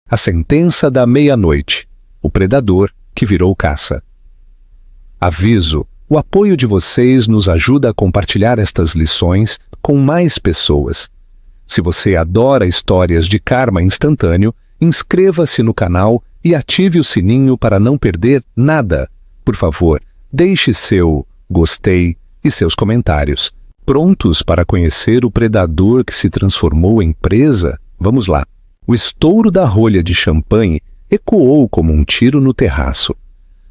A sentença da meia-noite. O predador que virou caça. Aviso: o apoio de vocês nos ajuda a compartilhar estas lições com mais pessoas. Se você adora histórias de karma instantâneo, inscreva-se no canal e ative o sininho para não perder nada. Por favor, deixe seu gostei e seus comentários. Prontos para conhecer o predador que se transformou em presa? Vamos lá. O estouro da rolha de champanhe ecoou como um tiro no terraço.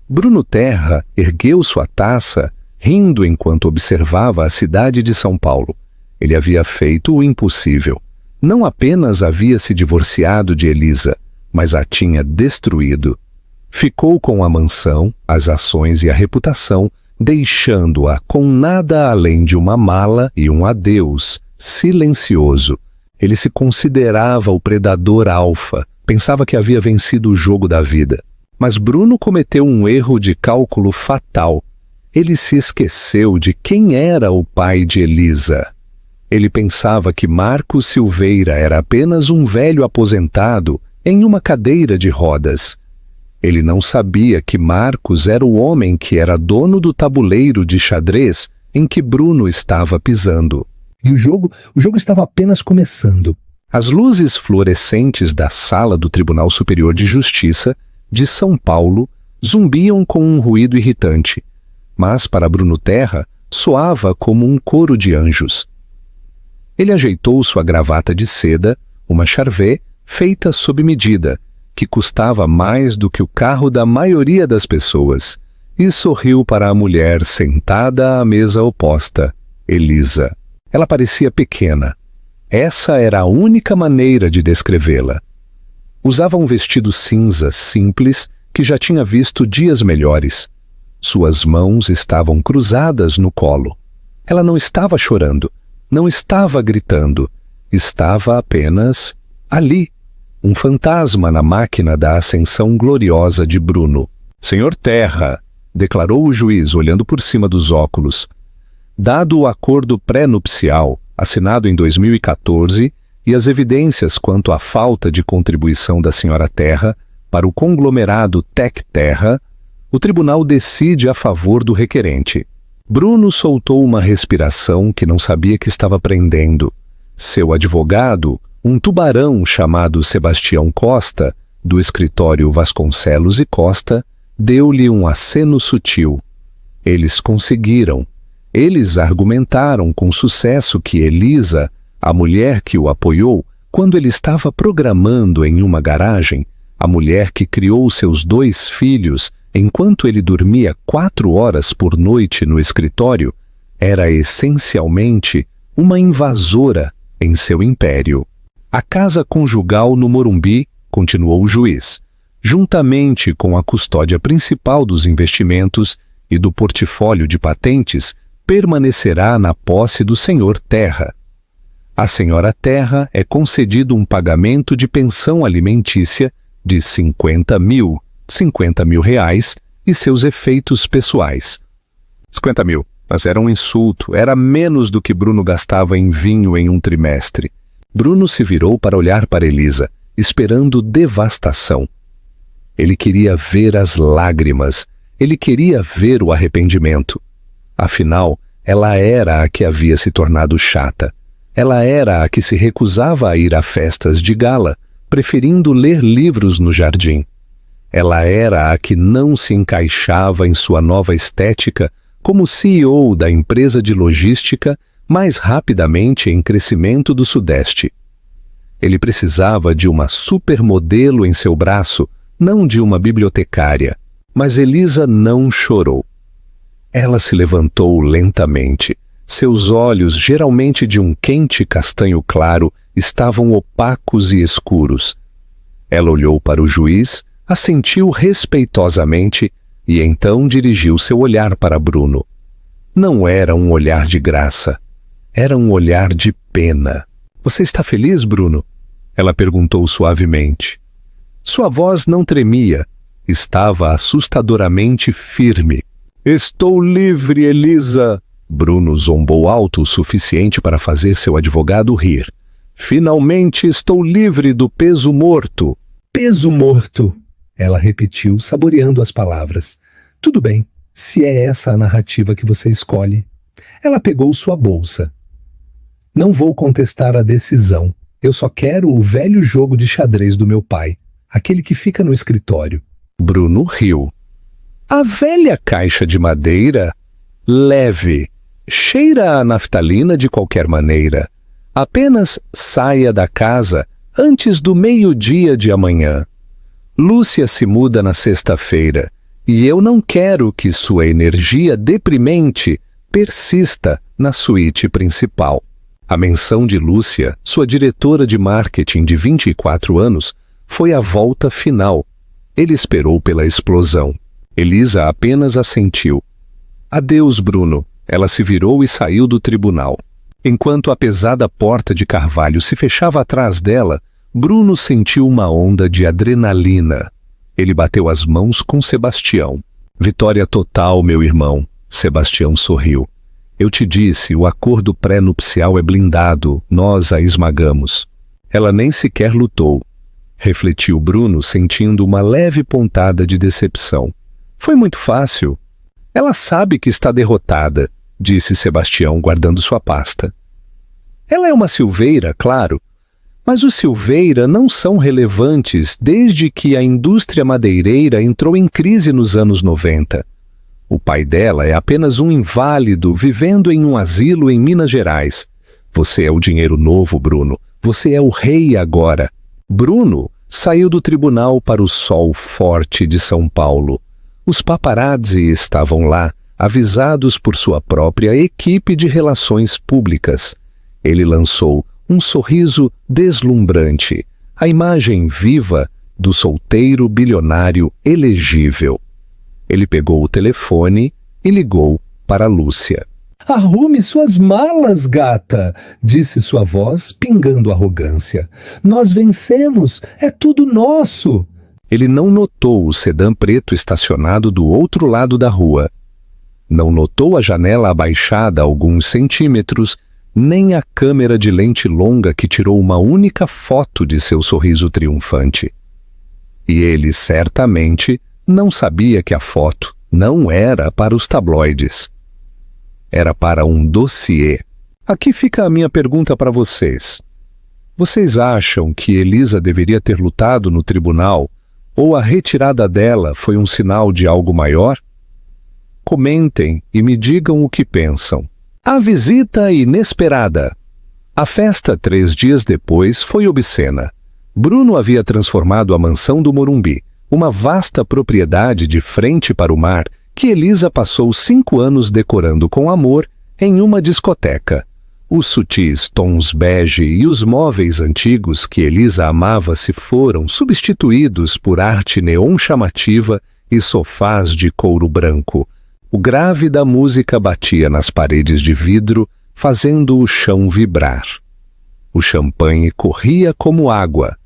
Bruno Terra ergueu sua taça, rindo enquanto observava a cidade de São Paulo. Ele havia feito o impossível. Não apenas havia se divorciado de Elisa, mas a tinha destruído. Ficou com a mansão, as ações e a reputação, deixando-a com nada além de uma mala e um adeus silencioso. Ele se considerava o predador alfa, pensava que havia vencido o jogo da vida. Mas Bruno cometeu um erro de cálculo fatal. Ele se esqueceu de quem era o pai de Elisa. Ele pensava que Marcos Silveira era apenas um velho aposentado em uma cadeira de rodas. Ele não sabia que Marcos era o homem que era dono do tabuleiro de xadrez em que Bruno estava pisando. E o jogo estava apenas começando. As luzes fluorescentes da sala do Tribunal Superior de Justiça de São Paulo zumbiam com um ruído irritante, mas para Bruno Terra soava como um coro de anjos. Ele ajeitou sua gravata de seda, uma charvet feita sob medida, que custava mais do que o carro da maioria das pessoas, e sorriu para a mulher sentada à mesa oposta, Elisa. Ela parecia pequena. Essa era a única maneira de descrevê-la. Usava um vestido cinza simples que já tinha visto dias melhores. Suas mãos estavam cruzadas no colo. Ela não estava chorando, não estava gritando, estava apenas ali, um fantasma na máquina da ascensão gloriosa de Bruno. Senhor Terra, declarou o juiz olhando por cima dos óculos. Dado o acordo pré-nupcial, assinado em 2014, e as evidências quanto à falta de contribuição da senhora Terra para o conglomerado Tec Terra, o tribunal decide a favor do requerente. Bruno soltou uma respiração que não sabia que estava prendendo. Seu advogado, um tubarão chamado Sebastião Costa, do escritório Vasconcelos e Costa, deu-lhe um aceno sutil. Eles conseguiram. Eles argumentaram com sucesso que Elisa, a mulher que o apoiou quando ele estava programando em uma garagem, a mulher que criou seus 2 filhos enquanto ele dormia 4 horas por noite no escritório, era essencialmente uma invasora em seu império. A casa conjugal no Morumbi, continuou o juiz, juntamente com a custódia principal dos investimentos e do portfólio de patentes, permanecerá na posse do senhor Terra. À senhora Terra é concedido um pagamento de pensão alimentícia de 50 mil reais e seus efeitos pessoais. 50 mil, mas era um insulto, era menos do que Bruno gastava em vinho em um trimestre. Bruno se virou para olhar para Elisa, esperando devastação. Ele queria ver as lágrimas, ele queria ver o arrependimento. Afinal, ela era a que havia se tornado chata. Ela era a que se recusava a ir a festas de gala, preferindo ler livros no jardim. Ela era a que não se encaixava em sua nova estética como CEO da empresa de logística mais rapidamente em crescimento do Sudeste. Ele precisava de uma supermodelo em seu braço, não de uma bibliotecária. Mas Elisa não chorou. Ela se levantou lentamente. Seus olhos, geralmente de um quente castanho claro, estavam opacos e escuros. Ela olhou para o juiz, assentiu respeitosamente e então dirigiu seu olhar para Bruno. Não era um olhar de graça. Era um olhar de pena. Você está feliz, Bruno? Ela perguntou suavemente. Sua voz não tremia. Estava assustadoramente firme. Estou livre, Elisa! Bruno zombou alto o suficiente para fazer seu advogado rir. Finalmente estou livre do peso morto. Peso morto, ela repetiu, saboreando as palavras. Tudo bem, se é essa a narrativa que você escolhe. Ela pegou sua bolsa. Não vou contestar a decisão. Eu só quero o velho jogo de xadrez do meu pai, aquele que fica no escritório. Bruno riu. A velha caixa de madeira? Leve. Cheira a naftalina de qualquer maneira. Apenas saia da casa antes do meio-dia de amanhã. Lúcia se muda na sexta-feira e eu não quero que sua energia deprimente persista na suíte principal. A menção de Lúcia, sua diretora de marketing de 24 anos, foi a volta final. Ele esperou pela explosão. Elisa apenas assentiu. Adeus, Bruno. Ela se virou e saiu do tribunal. Enquanto a pesada porta de carvalho se fechava atrás dela, Bruno sentiu uma onda de adrenalina. Ele bateu as mãos com Sebastião. Vitória total, meu irmão. Sebastião sorriu. Eu te disse, o acordo pré-nupcial é blindado, nós a esmagamos. Ela nem sequer lutou. Refletiu Bruno, sentindo uma leve pontada de decepção. Foi muito fácil. Ela sabe que está derrotada, disse Sebastião, guardando sua pasta. Ela é uma Silveira, claro, mas os Silveira não são relevantes desde que a indústria madeireira entrou em crise nos anos 90. O pai dela é apenas um inválido vivendo em um asilo em Minas Gerais. Você é o dinheiro novo, Bruno. Você é o rei agora. Bruno saiu do tribunal para o sol forte de São Paulo. Os paparazzi estavam lá, avisados por sua própria equipe de relações públicas. Ele lançou um sorriso deslumbrante, a imagem viva do solteiro bilionário elegível. Ele pegou o telefone e ligou para Lúcia. Arrume suas malas, gata, disse sua voz, pingando arrogância. Nós vencemos, é tudo nosso. Ele não notou o sedã preto estacionado do outro lado da rua. Não notou a janela abaixada alguns centímetros, nem a câmera de lente longa que tirou uma única foto de seu sorriso triunfante. E ele certamente não sabia que a foto não era para os tabloides. Era para um dossiê. Aqui fica a minha pergunta para vocês. Vocês acham que Elisa deveria ter lutado no tribunal ou a retirada dela foi um sinal de algo maior? Comentem e me digam o que pensam. A visita inesperada. A festa 3 dias depois foi obscena. Bruno havia transformado a mansão do Morumbi, uma vasta propriedade de frente para o mar, que Elisa passou 5 anos decorando com amor, em uma discoteca. Os sutis tons bege e os móveis antigos que Elisa amava se foram substituídos por arte neon chamativa e sofás de couro branco. O grave da música batia nas paredes de vidro, fazendo o chão vibrar. O champanhe corria como água.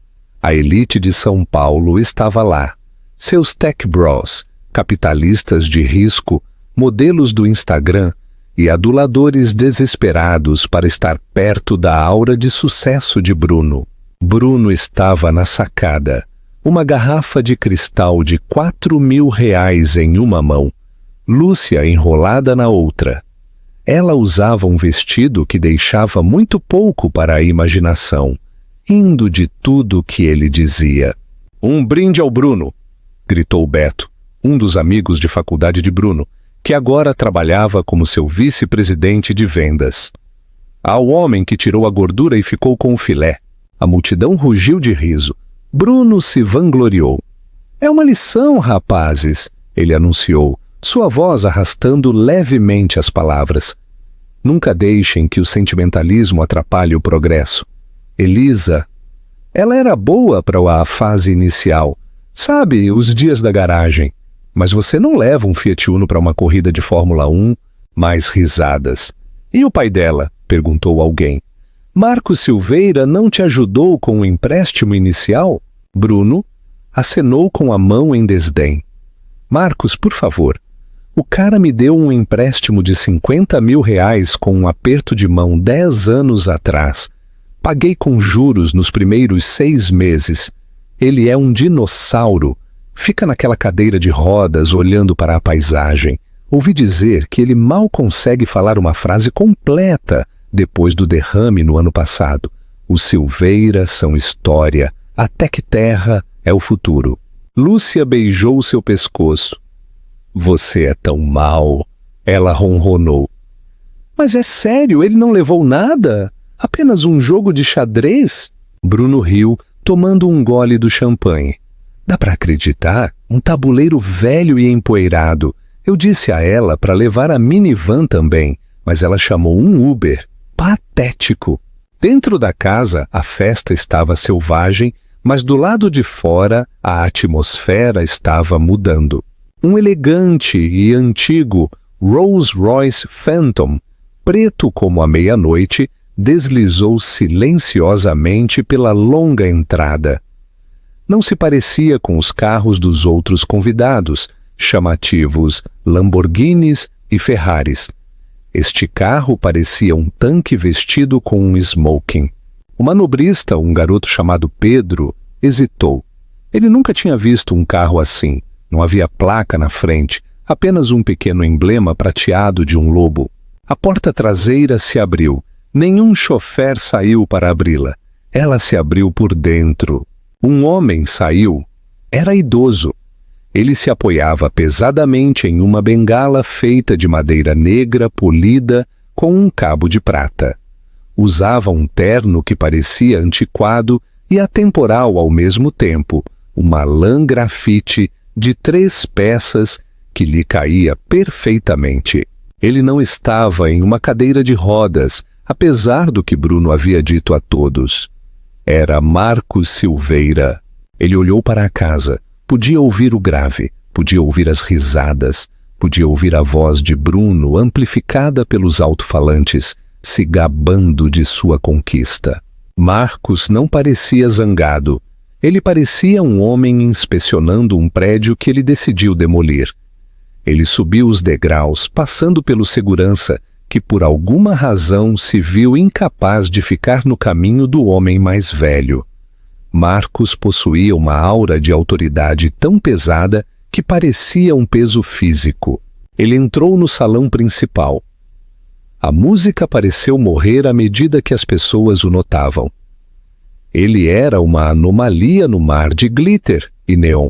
A elite de São Paulo estava lá. Seus tech bros, capitalistas de risco, modelos do Instagram e aduladores desesperados para estar perto da aura de sucesso de Bruno. Bruno estava na sacada, uma garrafa de cristal de R$ 4.000 em uma mão, Lúcia enrolada na outra. Ela usava um vestido que deixava muito pouco para a imaginação, indo de tudo que ele dizia. Um brinde ao Bruno, gritou Beto, um dos amigos de faculdade de Bruno, que agora trabalhava como seu vice-presidente de vendas. Ao homem que tirou a gordura e ficou com o filé. A multidão rugiu de riso. Bruno se vangloriou. É uma lição, rapazes, ele anunciou, sua voz arrastando levemente as palavras. Nunca deixem que o sentimentalismo atrapalhe o progresso. Elisa, ela era boa para a fase inicial. Sabe, os dias da garagem. Mas você não leva um Fiat Uno para uma corrida de Fórmula 1, mais risadas. E o pai dela? Perguntou alguém. Marcos Silveira não te ajudou com o empréstimo inicial? Bruno acenou com a mão em desdém. Marcos, por favor. O cara me deu um empréstimo de R$ 50.000 com um aperto de mão 10 anos atrás. Paguei com juros nos primeiros 6 meses. Ele é um dinossauro. Fica naquela cadeira de rodas olhando para a paisagem. Ouvi dizer que ele mal consegue falar uma frase completa depois do derrame no ano passado. Os Silveiras são história, a Tec-Terra é o futuro. Lúcia beijou seu pescoço. Você é tão mau, ela ronronou. Mas é sério, ele não levou nada? Apenas um jogo de xadrez? Bruno riu, tomando um gole do champanhe. Dá para acreditar? Um tabuleiro velho e empoeirado. Eu disse a ela para levar a minivan também, mas ela chamou um Uber. Patético! Dentro da casa, a festa estava selvagem, mas do lado de fora, a atmosfera estava mudando. Um elegante e antigo Rolls-Royce Phantom, preto como a meia-noite, deslizou silenciosamente pela longa entrada. Não se parecia com os carros dos outros convidados, chamativos Lamborghinis e Ferraris. Este carro parecia um tanque vestido com um smoking. O manobrista, um garoto chamado Pedro, hesitou. Ele nunca tinha visto um carro assim. Não havia placa na frente, apenas um pequeno emblema prateado de um lobo. A porta traseira se abriu. Nenhum chofer saiu para abri-la. Ela se abriu por dentro. Um homem saiu. Era idoso. Ele se apoiava pesadamente em uma bengala feita de madeira negra polida com um cabo de prata. Usava um terno que parecia antiquado e atemporal ao mesmo tempo, uma lã grafite de 3 peças que lhe caía perfeitamente. Ele não estava em uma cadeira de rodas, apesar do que Bruno havia dito a todos. Era Marcos Silveira. Ele olhou para a casa. Podia ouvir o grave, podia ouvir as risadas, podia ouvir a voz de Bruno amplificada pelos alto-falantes, se gabando de sua conquista. Marcos não parecia zangado. Ele parecia um homem inspecionando um prédio que ele decidiu demolir. Ele subiu os degraus, passando pelo segurança, que por alguma razão se viu incapaz de ficar no caminho do homem mais velho. Marcos possuía uma aura de autoridade tão pesada que parecia um peso físico. Ele entrou no salão principal. A música pareceu morrer à medida que as pessoas o notavam. Ele era uma anomalia no mar de glitter e neon.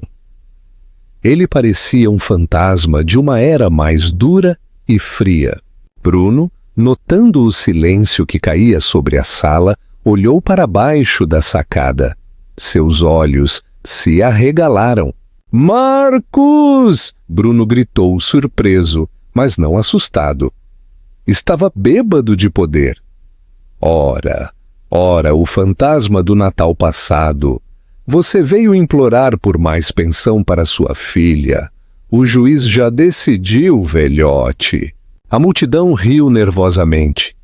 Ele parecia um fantasma de uma era mais dura e fria. Bruno, notando o silêncio que caía sobre a sala, olhou para baixo da sacada. Seus olhos se arregalaram. Marcos! Bruno gritou, surpreso, mas não assustado. Estava bêbado de poder. Ora, o fantasma do Natal passado. Você veio implorar por mais pensão para sua filha. O juiz já decidiu, velhote. A multidão riu nervosamente.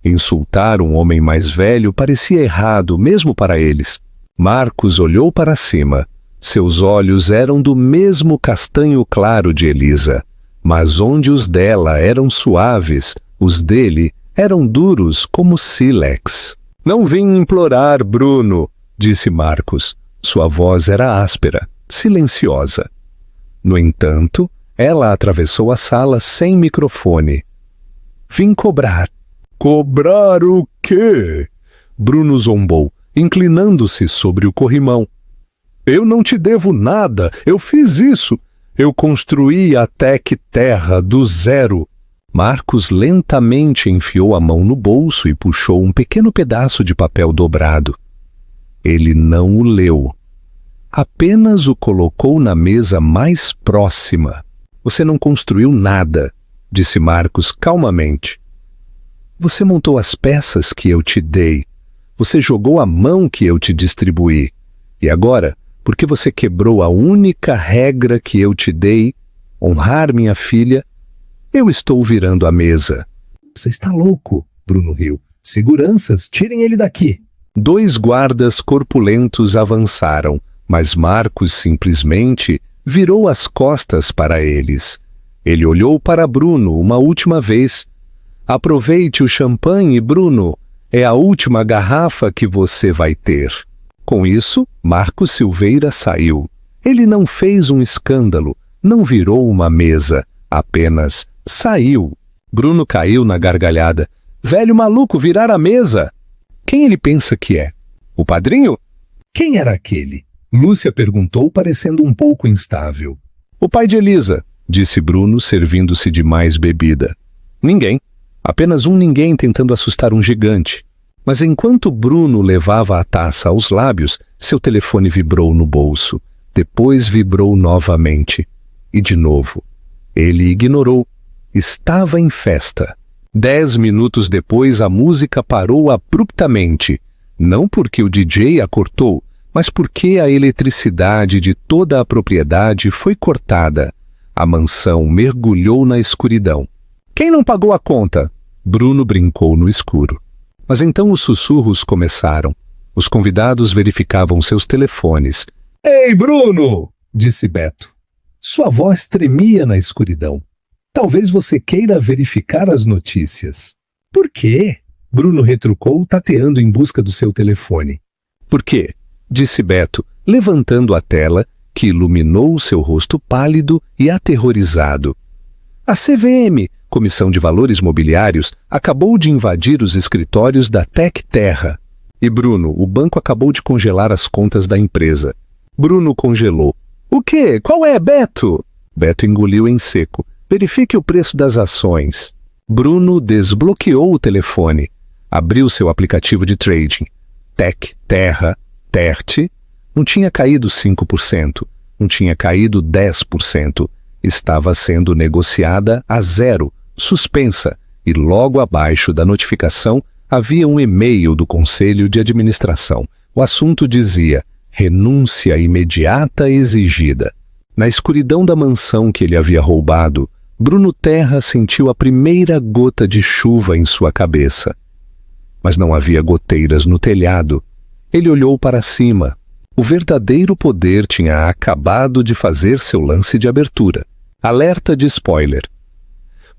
Insultar um homem mais velho parecia errado, mesmo para eles. Marcos olhou para cima. Seus olhos eram do mesmo castanho claro de Elisa, mas onde os dela eram suaves, os dele eram duros como sílex. Não vim implorar, Bruno, disse Marcos. Sua voz era áspera, silenciosa. No entanto, ela atravessou a sala sem microfone. Vim cobrar. Cobrar o quê? Bruno zombou, inclinando-se sobre o corrimão. Eu não te devo nada, eu fiz isso. Eu construí a Tec-Terra do zero. Marcos lentamente enfiou a mão no bolso e puxou um pequeno pedaço de papel dobrado. Ele não o leu. Apenas o colocou na mesa mais próxima. Você não construiu nada, disse Marcos calmamente. Você montou as peças que eu te dei. Você jogou a mão que eu te distribuí. E agora, porque você quebrou a única regra que eu te dei, honrar minha filha, eu estou virando a mesa. Você está louco, Bruno riu. Seguranças, tirem ele daqui. 2 guardas corpulentos avançaram, mas Marcos simplesmente virou as costas para eles. Ele olhou para Bruno uma última vez. Aproveite o champanhe, Bruno. É a última garrafa que você vai ter. Com isso, Marcos Silveira saiu. Ele não fez um escândalo, não virou uma mesa, apenas saiu. Bruno caiu na gargalhada. Velho maluco, virar a mesa! Quem ele pensa que é? O padrinho? Quem era aquele? Lúcia perguntou, parecendo um pouco instável. O pai de Elisa, disse Bruno, servindo-se de mais bebida. Ninguém. Apenas um ninguém tentando assustar um gigante. Mas enquanto Bruno levava a taça aos lábios, seu telefone vibrou no bolso. Depois vibrou novamente. E de novo. Ele ignorou. Estava em festa. 10 minutos depois, a música parou abruptamente. Não porque o DJ a cortou, mas porque a eletricidade de toda a propriedade foi cortada. A mansão mergulhou na escuridão. Quem não pagou a conta? Bruno brincou no escuro. Mas então os sussurros começaram. Os convidados verificavam seus telefones. Ei, Bruno! Disse Beto. Sua voz tremia na escuridão. Talvez você queira verificar as notícias. Por quê? Bruno retrucou, tateando em busca do seu telefone. Por quê? Disse Beto, levantando a tela, que iluminou o seu rosto pálido e aterrorizado. A CVM, Comissão de Valores Mobiliários, acabou de invadir os escritórios da Tec Terra. E Bruno, o banco acabou de congelar as contas da empresa. Bruno congelou. O quê? Qual é, Beto? Beto engoliu em seco. Verifique o preço das ações. Bruno desbloqueou o telefone. Abriu seu aplicativo de trading. Tec Terra, TERT, não tinha caído 5%, não tinha caído 10%. Estava sendo negociada a 0, suspensa, e logo abaixo da notificação havia um e-mail do Conselho de Administração. O assunto dizia: renúncia imediata exigida. Na escuridão da mansão que ele havia roubado, Bruno Terra sentiu a primeira gota de chuva em sua cabeça. Mas não havia goteiras no telhado. Ele olhou para cima. O verdadeiro poder tinha acabado de fazer seu lance de abertura. Alerta de spoiler.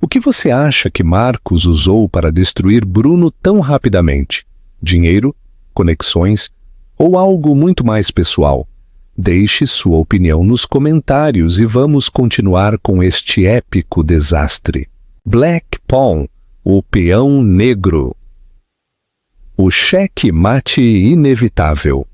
O que você acha que Marcos usou para destruir Bruno tão rapidamente? Dinheiro? Conexões? Ou algo muito mais pessoal? Deixe sua opinião nos comentários e vamos continuar com este épico desastre. Black Pawn, o peão negro. O cheque-mate inevitável.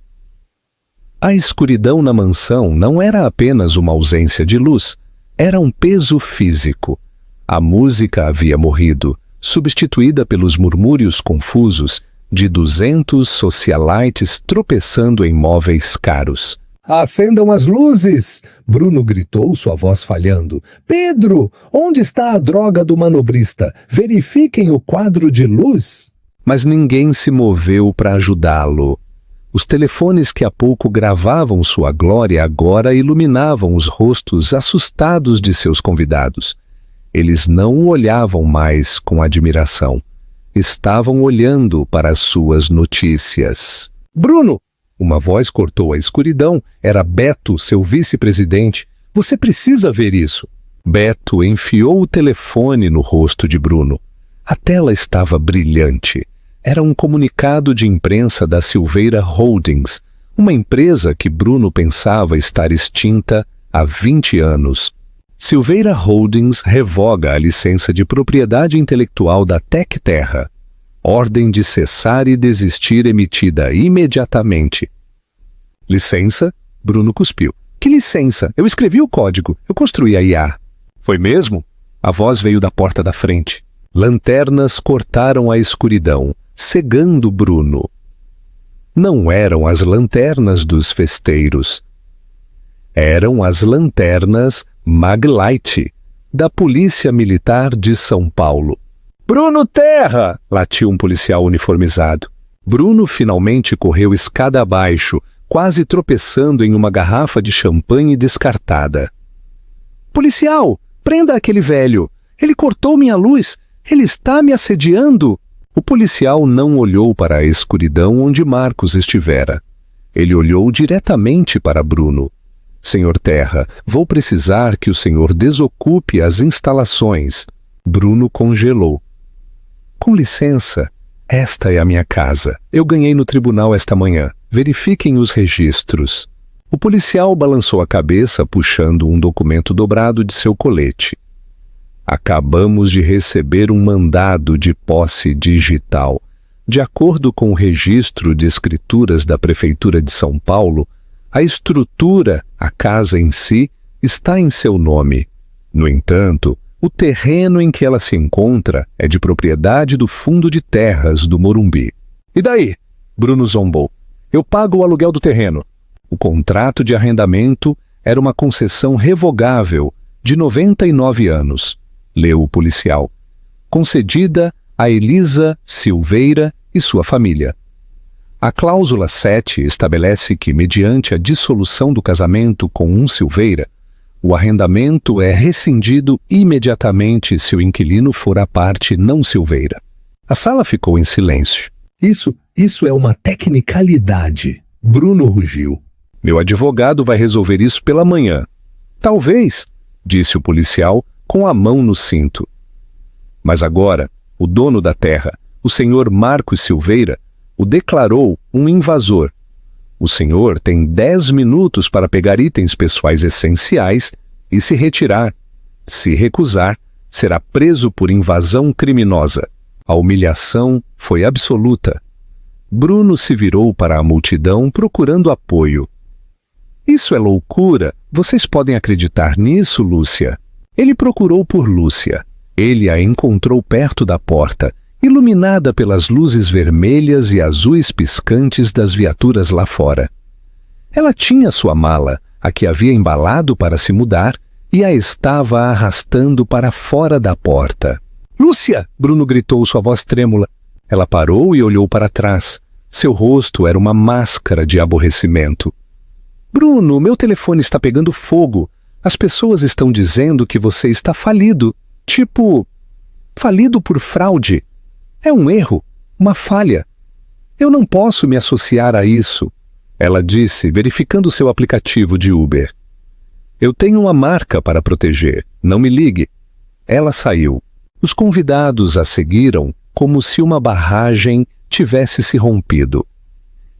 A escuridão na mansão não era apenas uma ausência de luz, era um peso físico. A música havia morrido, substituída pelos murmúrios confusos de 200 socialites tropeçando em móveis caros. Acendam as luzes! Bruno gritou, sua voz falhando. Pedro, onde está a droga do manobrista? Verifiquem o quadro de luz. Mas ninguém se moveu para ajudá-lo. Os telefones que há pouco gravavam sua glória agora iluminavam os rostos assustados de seus convidados. Eles não o olhavam mais com admiração. Estavam olhando para as suas notícias. Bruno! Uma voz cortou a escuridão. Era Beto, seu vice-presidente. Você precisa ver isso. Beto enfiou o telefone no rosto de Bruno. A tela estava brilhante. Era um comunicado de imprensa da Silveira Holdings, uma empresa que Bruno pensava estar extinta há 20 anos. Silveira Holdings revoga a licença de propriedade intelectual da Tec Terra. Ordem de cessar e desistir emitida imediatamente. Licença? Bruno cuspiu. Que licença? Eu escrevi o código. Eu construí a IA. Foi mesmo? A voz veio da porta da frente. Lanternas cortaram a escuridão, cegando Bruno. Não eram as lanternas dos festeiros. Eram as lanternas Maglite, da Polícia Militar de São Paulo. Bruno Terra! Latiu um policial uniformizado. Bruno finalmente correu escada abaixo, quase tropeçando em uma garrafa de champanhe descartada. Policial, prenda aquele velho! Ele cortou minha luz! Ele está me assediando! O policial não olhou para a escuridão onde Marcos estivera. Ele olhou diretamente para Bruno. Senhor Terra, vou precisar que o senhor desocupe as instalações. Bruno congelou. Com licença, esta é a minha casa. Eu ganhei no tribunal esta manhã. verifiquem os registros. O policial balançou a cabeça, puxando um documento dobrado de seu colete. Acabamos de receber um mandado de posse digital. De acordo com o registro de escrituras da Prefeitura de São Paulo, a estrutura, a casa em si, está em seu nome. No entanto, o terreno em que ela se encontra é de propriedade do Fundo de Terras do Morumbi. E daí? Bruno zombou. Eu pago o aluguel do terreno. O contrato de arrendamento era uma concessão revogável de 99 anos, leu o policial, concedida a Elisa Silveira e sua família. A cláusula 7 estabelece que, mediante a dissolução do casamento com um Silveira, o arrendamento é rescindido imediatamente se o inquilino for a parte não Silveira. A sala ficou em silêncio. Isso é uma tecnicalidade, Bruno rugiu. Meu advogado vai resolver isso pela manhã. Talvez, disse o policial, com a mão no cinto. Mas agora, o dono da terra, o senhor Marcos Silveira, o declarou um invasor. O senhor tem 10 minutos para pegar itens pessoais essenciais e se retirar. Se recusar, será preso por invasão criminosa. A humilhação foi absoluta. Bruno se virou para a multidão procurando apoio. Isso é loucura. Vocês podem acreditar nisso, Lúcia? Ele procurou por Lúcia. Ele a encontrou perto da porta, iluminada pelas luzes vermelhas e azuis piscantes das viaturas lá fora. Ela tinha sua mala, a que havia embalado para se mudar, e a estava arrastando para fora da porta. Lúcia! Bruno gritou, sua voz trêmula. Ela parou e olhou para trás. Seu rosto era uma máscara de aborrecimento. Bruno, meu telefone está pegando fogo. As pessoas estão dizendo que você está falido. Tipo, falido por fraude. É um erro, uma falha. Eu não posso me associar a isso, ela disse, verificando seu aplicativo de Uber. Eu tenho uma marca para proteger, não me ligue. Ela saiu. Os convidados a seguiram como se uma barragem tivesse se rompido.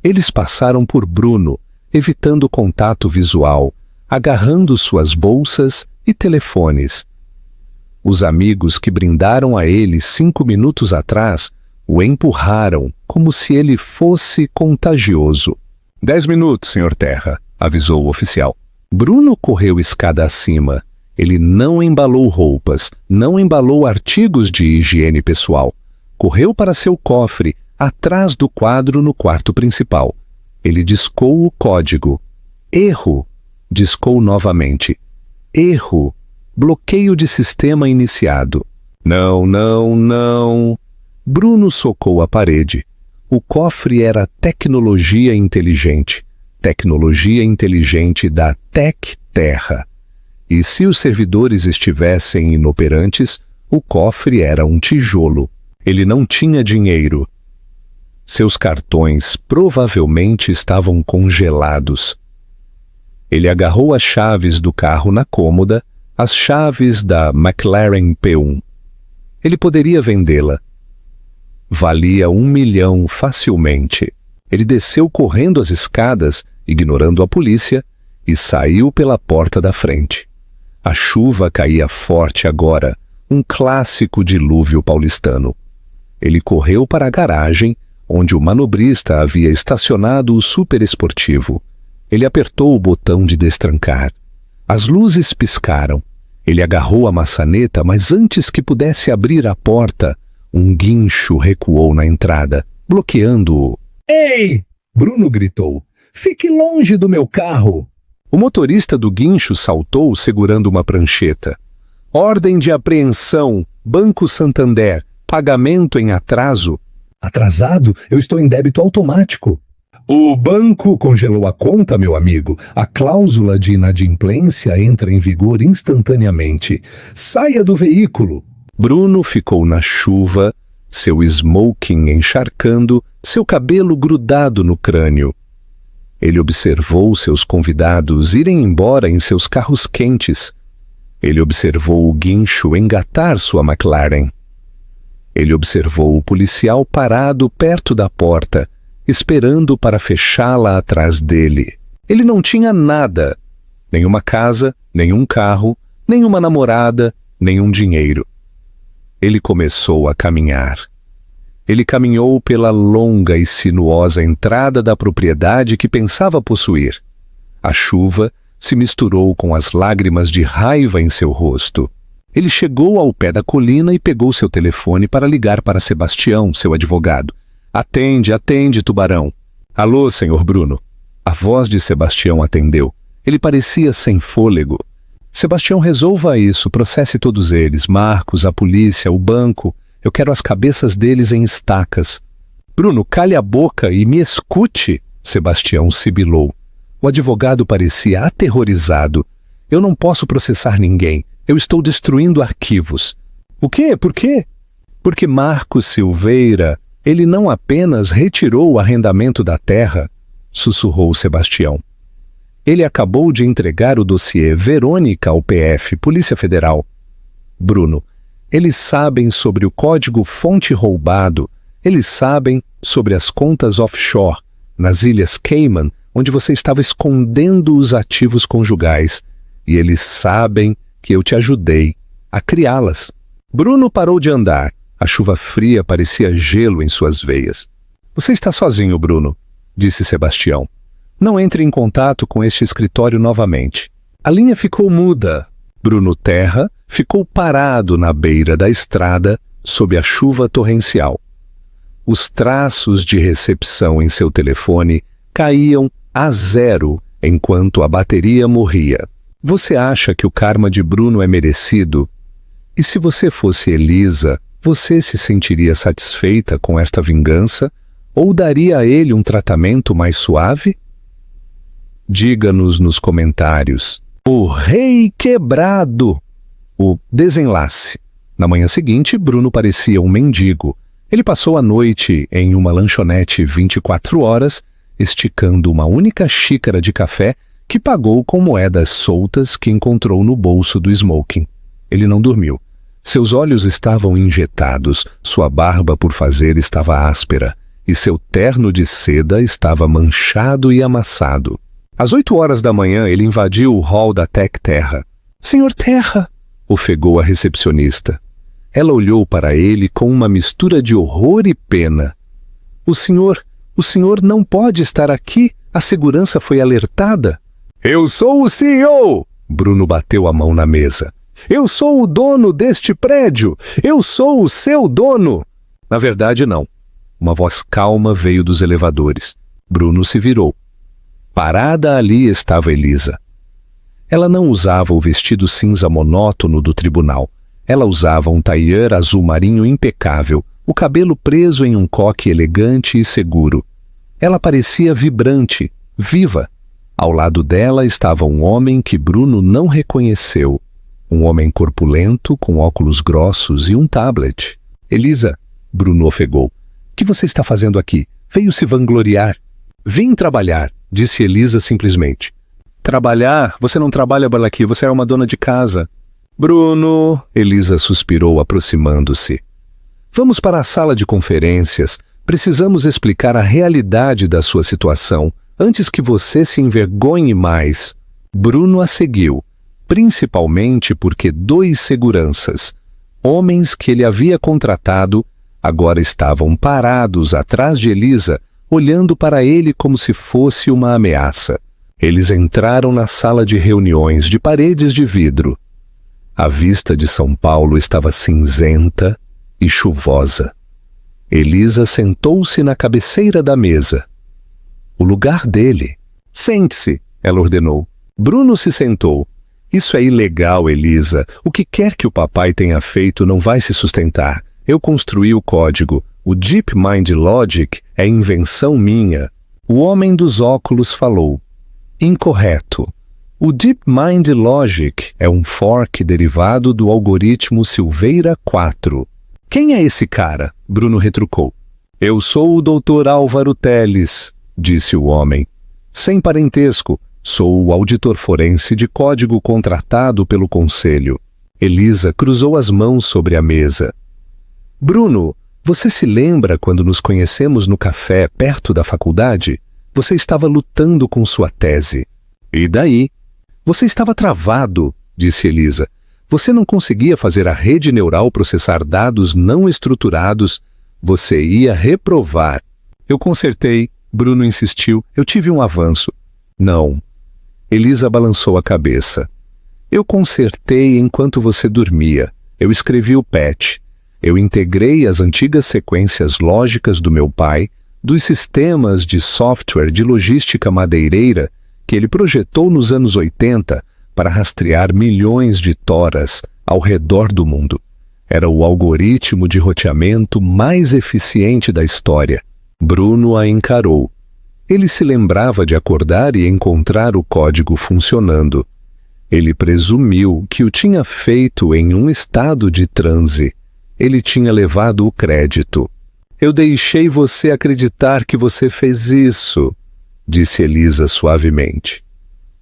Eles passaram por Bruno, evitando contato visual, agarrando suas bolsas e telefones. Os amigos que brindaram a ele 5 minutos atrás o empurraram como se ele fosse contagioso. 10 minutos, senhor Terra, avisou o oficial. Bruno correu escada acima. Ele não embalou roupas, não embalou artigos de higiene pessoal. Correu para seu cofre, atrás do quadro no quarto principal. Ele discou o código. Erro. Discou novamente. Erro. Bloqueio de sistema iniciado. Não, não, não. Bruno socou a parede. O cofre era tecnologia inteligente. Tecnologia inteligente da Tec Terra. E se os servidores estivessem inoperantes, o cofre era um tijolo. Ele não tinha dinheiro. Seus cartões provavelmente estavam congelados. Ele agarrou as chaves do carro na cômoda, as chaves da McLaren P1. Ele poderia vendê-la. Valia 1 milhão facilmente. Ele desceu correndo as escadas, ignorando a polícia, e saiu pela porta da frente. A chuva caía forte agora, um clássico dilúvio paulistano. Ele correu para a garagem, onde o manobrista havia estacionado o superesportivo. Ele apertou o botão de destrancar. As luzes piscaram. Ele agarrou a maçaneta, mas antes que pudesse abrir a porta, um guincho recuou na entrada, bloqueando-o. Ei! Bruno gritou. Fique longe do meu carro! O motorista do guincho saltou segurando uma prancheta. Ordem de apreensão, Banco Santander, pagamento em atraso. Atrasado? Eu estou em débito automático. O banco congelou a conta, meu amigo. A cláusula de inadimplência entra em vigor instantaneamente. Saia do veículo. Bruno ficou na chuva, seu smoking encharcando, seu cabelo grudado no crânio. Ele observou seus convidados irem embora em seus carros quentes. Ele observou o guincho engatar sua McLaren. Ele observou o policial parado perto da porta, esperando para fechá-la atrás dele. Ele não tinha nada, nenhuma casa, nenhum carro, nenhuma namorada, nenhum dinheiro. Ele começou a caminhar. Ele caminhou pela longa e sinuosa entrada da propriedade que pensava possuir. A chuva se misturou com as lágrimas de raiva em seu rosto. Ele chegou ao pé da colina e pegou seu telefone para ligar para Sebastião, seu advogado. Atende, atende, tubarão. Alô, senhor Bruno. A voz de Sebastião atendeu. Ele parecia sem fôlego. Sebastião, resolva isso, processe todos eles, Marcos, a polícia, o banco. Eu quero as cabeças deles em estacas. Bruno, cale a boca e me escute, Sebastião sibilou. O advogado parecia aterrorizado. Eu não posso processar ninguém. Eu estou destruindo arquivos. O quê? Por quê? Porque Marcos Silveira, ele não apenas retirou o arrendamento da terra, sussurrou Sebastião. Ele acabou de entregar o dossiê Verônica ao PF, Polícia Federal. Bruno, eles sabem sobre o código-fonte roubado, eles sabem sobre as contas offshore, nas Ilhas Cayman, onde você estava escondendo os ativos conjugais, e eles sabem que eu te ajudei a criá-las. Bruno parou de andar. A chuva fria parecia gelo em suas veias. Você está sozinho, Bruno, disse Sebastião. Não entre em contato com este escritório novamente. A linha ficou muda. Bruno Terra ficou parado na beira da estrada sob a chuva torrencial. Os traços de recepção em seu telefone caíam a zero enquanto a bateria morria. Você acha que o karma de Bruno é merecido? E se você fosse Elisa, você se sentiria satisfeita com esta vingança ou daria a ele um tratamento mais suave? Diga-nos nos comentários. O Rei Quebrado. O desenlace. Na manhã seguinte, Bruno parecia um mendigo. Ele passou a noite em uma lanchonete 24 horas, esticando uma única xícara de café que pagou com moedas soltas que encontrou no bolso do smoking. Ele não dormiu. Seus olhos estavam injetados, sua barba por fazer estava áspera, e seu terno de seda estava manchado e amassado. Às 8 horas da manhã, ele invadiu o hall da Tech Terra. Senhor Terra, ofegou a recepcionista. Ela olhou para ele com uma mistura de horror e pena. O senhor não pode estar aqui. A segurança foi alertada. Eu sou o CEO! Bruno bateu a mão na mesa. Eu sou o dono deste prédio! Eu sou o seu dono! Na verdade, não. Uma voz calma veio dos elevadores. Bruno se virou. Parada ali estava Elisa. Ela não usava o vestido cinza monótono do tribunal. Ela usava um tailleur azul marinho impecável, o cabelo preso em um coque elegante e seguro. Ela parecia vibrante, viva. Ao lado dela estava um homem que Bruno não reconheceu. Um homem corpulento, com óculos grossos e um tablet. Elisa, Bruno ofegou. O que você está fazendo aqui? Veio se vangloriar. Vim trabalhar, disse Elisa simplesmente. Trabalhar? Você não trabalha por aqui, você é uma dona de casa. Bruno, Elisa suspirou aproximando-se. Vamos para a sala de conferências. Precisamos explicar a realidade da sua situação antes que você se envergonhe mais. Bruno a seguiu, principalmente porque 2 seguranças, homens que ele havia contratado, agora estavam parados atrás de Elisa, olhando para ele como se fosse uma ameaça. Eles entraram na sala de reuniões de paredes de vidro. A vista de São Paulo estava cinzenta e chuvosa. Elisa sentou-se na cabeceira da mesa. O lugar dele. Sente-se, ela ordenou. Bruno se sentou. Isso é ilegal, Elisa. O que quer que o papai tenha feito não vai se sustentar. Eu construí o código. O Deep Mind Logic é invenção minha. O homem dos óculos falou. Incorreto. O Deep Mind Logic é um fork derivado do algoritmo Silveira 4. Quem é esse cara? Bruno retrucou. Eu sou o Dr. Álvaro Teles, disse o homem. Sem parentesco, sou o auditor forense de código contratado pelo conselho. Elisa cruzou as mãos sobre a mesa. Bruno, Você se lembra quando nos conhecemos no café perto da faculdade? Você estava lutando com sua tese. E daí? Você estava travado, disse Elisa. Você não conseguia fazer a rede neural processar dados não estruturados. Você ia reprovar. Eu consertei, Bruno insistiu. Eu tive um avanço. Não. Elisa balançou a cabeça. Eu consertei enquanto você dormia. Eu escrevi o patch. Eu integrei as antigas sequências lógicas do meu pai, dos sistemas de software de logística madeireira que ele projetou nos anos 80 para rastrear milhões de toras ao redor do mundo. Era o algoritmo de roteamento mais eficiente da história. Bruno a encarou. Ele se lembrava de acordar e encontrar o código funcionando. Ele presumiu que o tinha feito em um estado de transe. Ele tinha levado o crédito. Eu deixei você acreditar que você fez isso, disse Elisa suavemente.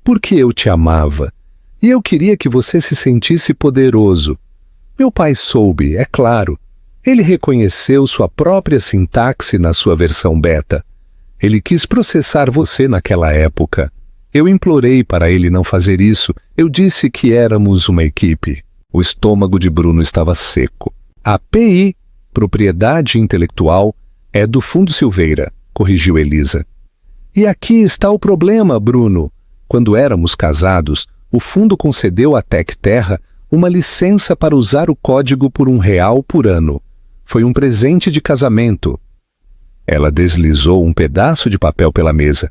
Porque eu te amava. E eu queria que você se sentisse poderoso. Meu pai soube, é claro. Ele reconheceu sua própria sintaxe na sua versão beta. Ele quis processar você naquela época. Eu implorei para ele não fazer isso. Eu disse que éramos uma equipe. O estômago de Bruno estava seco. A PI, propriedade intelectual, é do Fundo Silveira, corrigiu Elisa. E aqui está o problema, Bruno. Quando éramos casados, o fundo concedeu à Tec Terra uma licença para usar o código por R$1 por ano. Foi um presente de casamento. Ela deslizou um pedaço de papel pela mesa.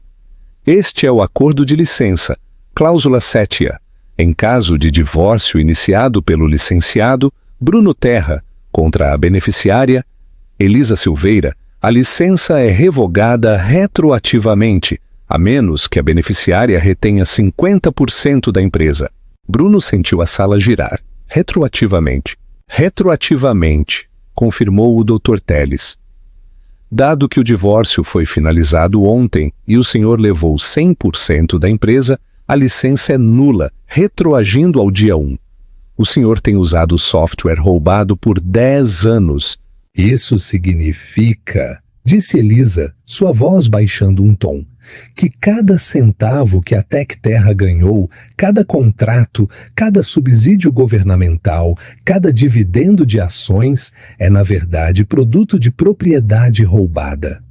Este é o acordo de licença, cláusula 7A. Em caso de divórcio iniciado pelo licenciado, Bruno Terra, contra a beneficiária, Elisa Silveira, a licença é revogada retroativamente, a menos que a beneficiária retenha 50% da empresa. Bruno sentiu a sala girar. Retroativamente. Retroativamente, confirmou o Dr. Telles. Dado que o divórcio foi finalizado ontem e o senhor levou 100% da empresa, a licença é nula, retroagindo ao dia 1. O senhor tem usado software roubado por 10 anos. Isso significa, disse Elisa, sua voz baixando um tom, que cada centavo que a Tec Terra ganhou, cada contrato, cada subsídio governamental, cada dividendo de ações é, na verdade, produto de propriedade roubada.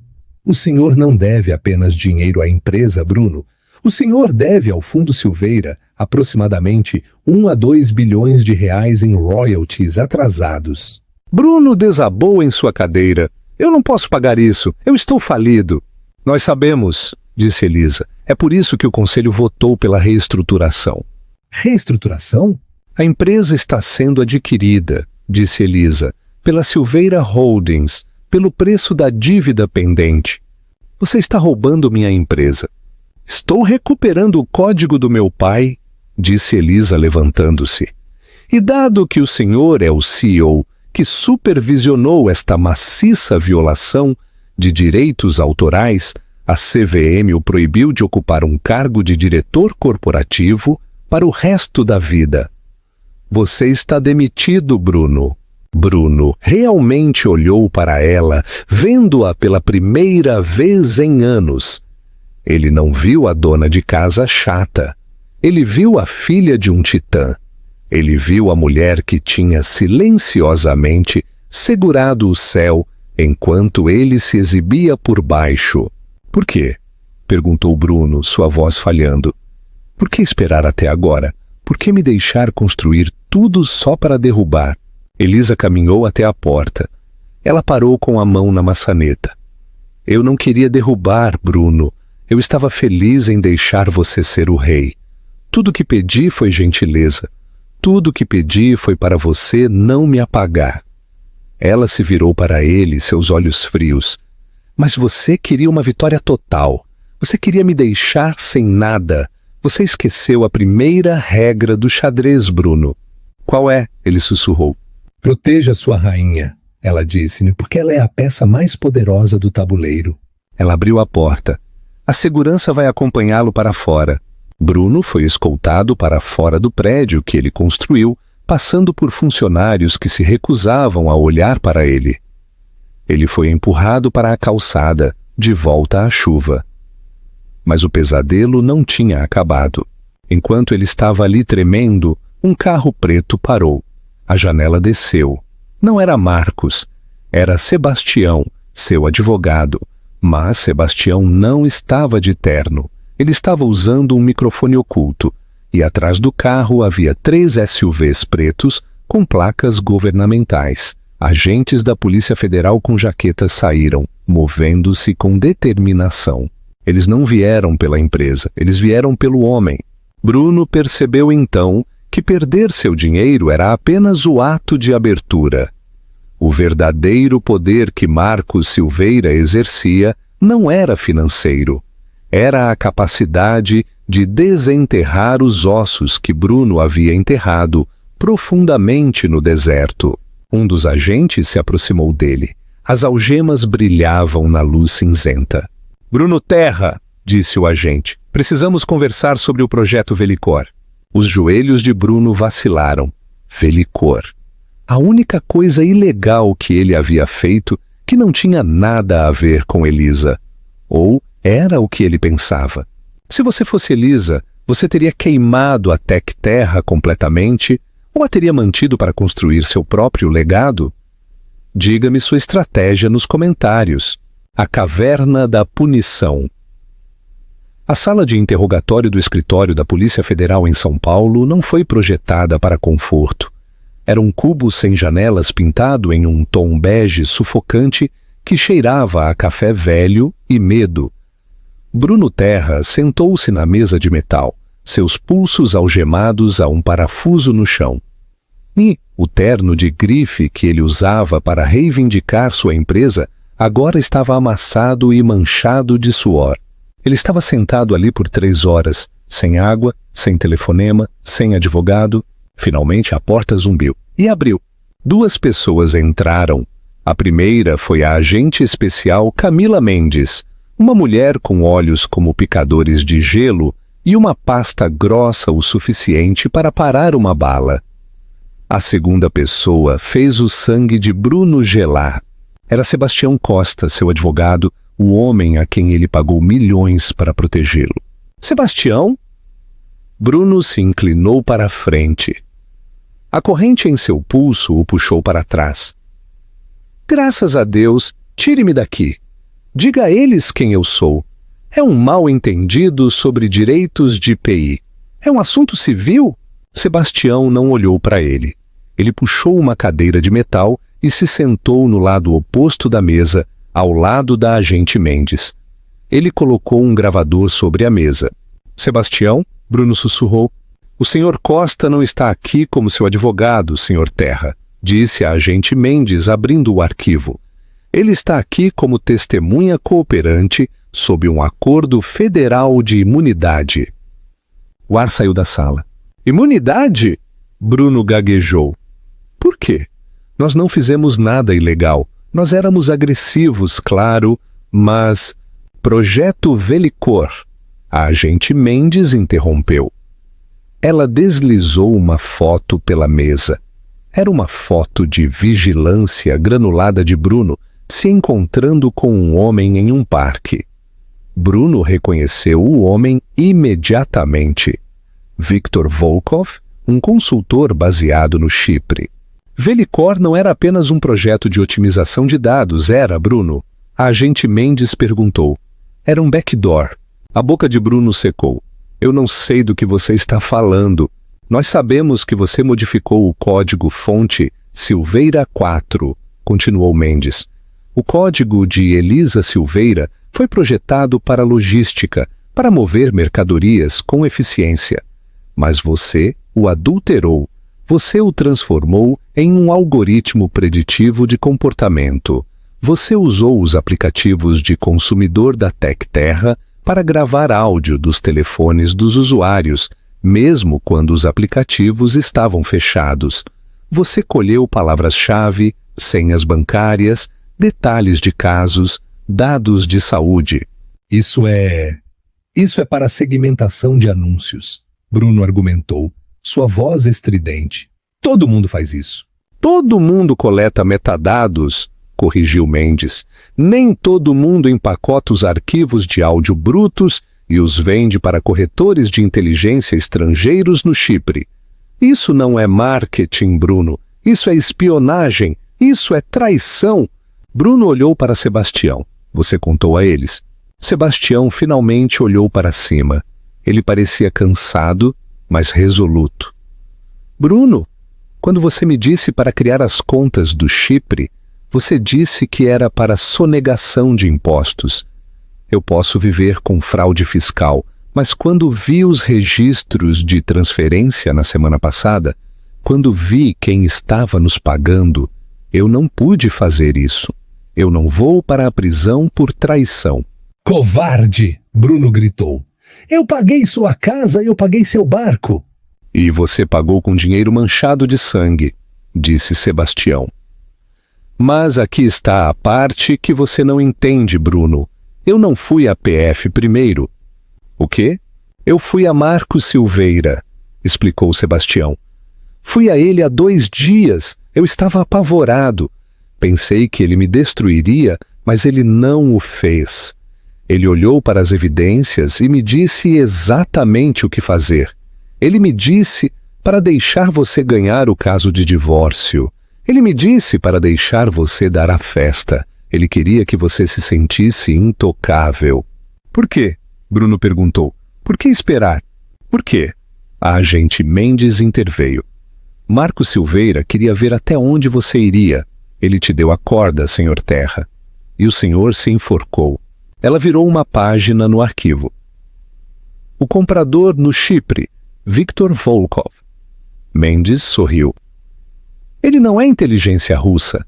O senhor não deve apenas dinheiro à empresa, Bruno. O senhor deve ao Fundo Silveira aproximadamente 1 a 2 bilhões de reais em royalties atrasados. Bruno desabou em sua cadeira. Eu não posso pagar isso. Eu estou falido. Nós sabemos, disse Elisa. É por isso que o Conselho votou pela reestruturação. Reestruturação? A empresa está sendo adquirida, disse Elisa, pela Silveira Holdings, pelo preço da dívida pendente. Você está roubando minha empresa. Estou recuperando o código do meu pai, disse Elisa levantando-se. E dado que o senhor é o CEO que supervisionou esta maciça violação de direitos autorais, a CVM o proibiu de ocupar um cargo de diretor corporativo para o resto da vida. Você está demitido, Bruno. Bruno realmente olhou para ela, vendo-a pela primeira vez em anos. Ele não viu a dona de casa chata. Ele viu a filha de um titã. Ele viu a mulher que tinha silenciosamente segurado o céu enquanto ele se exibia por baixo. Por quê? Perguntou Bruno, sua voz falhando. Por que esperar até agora? Por que me deixar construir tudo só para derrubar? Elisa caminhou até a porta. Ela parou com a mão na maçaneta. Eu não queria derrubar, Bruno. Eu estava feliz em deixar você ser o rei. Tudo que pedi foi gentileza. Tudo que pedi foi para você não me apagar. Ela se virou para ele, seus olhos frios. Mas você queria uma vitória total. Você queria me deixar sem nada. Você esqueceu a primeira regra do xadrez, Bruno. Qual é? Ele sussurrou. Proteja sua rainha, ela disse-me, porque ela é a peça mais poderosa do tabuleiro. Ela abriu a porta. A segurança vai acompanhá-lo para fora. Bruno foi escoltado para fora do prédio que ele construiu, passando por funcionários que se recusavam a olhar para ele. Ele foi empurrado para a calçada, de volta à chuva. Mas o pesadelo não tinha acabado. Enquanto ele estava ali tremendo, um carro preto parou. A janela desceu. Não era Marcos, era Sebastião, seu advogado. Mas Sebastião não estava de terno. Ele estava usando um microfone oculto. E atrás do carro havia 3 SUVs pretos com placas governamentais. Agentes da Polícia Federal com jaquetas saíram, movendo-se com determinação. Eles não vieram pela empresa, eles vieram pelo homem. Bruno percebeu então que perder seu dinheiro era apenas o ato de abertura. O verdadeiro poder que Marcos Silveira exercia não era financeiro. Era a capacidade de desenterrar os ossos que Bruno havia enterrado profundamente no deserto. Um dos agentes se aproximou dele. As algemas brilhavam na luz cinzenta. "Bruno Terra", disse o agente, "precisamos conversar sobre o projeto Velicor." Os joelhos de Bruno vacilaram. Velicor. A única coisa ilegal que ele havia feito que não tinha nada a ver com Elisa. Ou era o que ele pensava. Se você fosse Elisa, você teria queimado a Tec Terra completamente ou a teria mantido para construir seu próprio legado? Diga-me sua estratégia nos comentários. A Caverna da Punição. A sala de interrogatório do escritório da Polícia Federal em São Paulo não foi projetada para conforto. Era um cubo sem janelas pintado em um tom bege sufocante que cheirava a café velho e medo. Bruno Terra sentou-se na mesa de metal, seus pulsos algemados a um parafuso no chão. E o terno de grife que ele usava para reivindicar sua empresa agora estava amassado e manchado de suor. Ele estava sentado ali por 3 horas, sem água, sem telefonema, sem advogado. Finalmente a porta zumbiu e abriu. 2 pessoas entraram. A primeira foi a agente especial Camila Mendes, uma mulher com olhos como picadores de gelo e uma pasta grossa o suficiente para parar uma bala. A segunda pessoa fez o sangue de Bruno gelar. Era Sebastião Costa, seu advogado, o homem a quem ele pagou milhões para protegê-lo. "Sebastião?" Bruno se inclinou para a frente. A corrente em seu pulso o puxou para trás. "Graças a Deus, tire-me daqui. Diga a eles quem eu sou. É um mal-entendido sobre direitos de IPI. É um assunto civil?" Sebastião não olhou para ele. Ele puxou uma cadeira de metal e se sentou no lado oposto da mesa, ao lado da agente Mendes. Ele colocou um gravador sobre a mesa. "Sebastião?" Bruno sussurrou. "O senhor Costa não está aqui como seu advogado, senhor Terra", disse a agente Mendes, abrindo o arquivo. "Ele está aqui como testemunha cooperante sob um acordo federal de imunidade." O ar saiu da sala. "Imunidade?" Bruno gaguejou. "Por quê? Nós não fizemos nada ilegal. Nós éramos agressivos, claro, mas... Projeto Velicor." A agente Mendes interrompeu. Ela deslizou uma foto pela mesa. Era uma foto de vigilância granulada de Bruno se encontrando com um homem em um parque. Bruno reconheceu o homem imediatamente. Viktor Volkov, um consultor baseado no Chipre. Velicor não era apenas um projeto de otimização de dados, era, Bruno? A agente Mendes perguntou. Era um backdoor. A boca de Bruno secou. Eu não sei do que você está falando. Nós sabemos que você modificou o código-fonte Silveira 4, continuou Mendes. O código de Elisa Silveira foi projetado para logística, para mover mercadorias com eficiência. Mas você o adulterou. Você o transformou em um algoritmo preditivo de comportamento. Você usou os aplicativos de consumidor da Tec Terra para gravar áudio dos telefones dos usuários, mesmo quando os aplicativos estavam fechados. Você colheu palavras-chave, senhas bancárias, detalhes de casos, dados de saúde. Isso é para segmentação de anúncios, Bruno argumentou, sua voz estridente. Todo mundo faz isso. Todo mundo coleta metadados corrigiu Mendes. Nem todo mundo empacota os arquivos de áudio brutos e os vende para corretores de inteligência estrangeiros no Chipre. Isso não é marketing, Bruno. Isso é espionagem. Isso é traição. Bruno olhou para Sebastião. Você contou a eles? Sebastião finalmente olhou para cima. Ele parecia cansado, mas resoluto. Bruno, quando você me disse para criar as contas do Chipre, você disse que era para sonegação de impostos. Eu posso viver com fraude fiscal, mas quando vi os registros de transferência na semana passada, quando vi quem estava nos pagando, eu não pude fazer isso. Eu não vou para a prisão por traição. Covarde! Bruno gritou. Eu paguei sua casa e eu paguei seu barco. E você pagou com dinheiro manchado de sangue, disse Sebastião. Mas aqui está a parte que você não entende, Bruno. Eu não fui à PF primeiro. O quê? Eu fui a Marcos Silveira, explicou Sebastião. Fui a ele há 2 dias. Eu estava apavorado. Pensei que ele me destruiria, mas ele não o fez. Ele olhou para as evidências e me disse exatamente o que fazer. Ele me disse para deixar você ganhar o caso de divórcio. Ele me disse para deixar você dar a festa. Ele queria que você se sentisse intocável. Por quê? Bruno perguntou. Por que esperar? Por quê? A agente Mendes interveio. Marcos Silveira queria ver até onde você iria. Ele te deu a corda, senhor Terra. E o senhor se enforcou. Ela virou uma página no arquivo. O comprador no Chipre, Viktor Volkov. Mendes sorriu. Ele não é inteligência russa.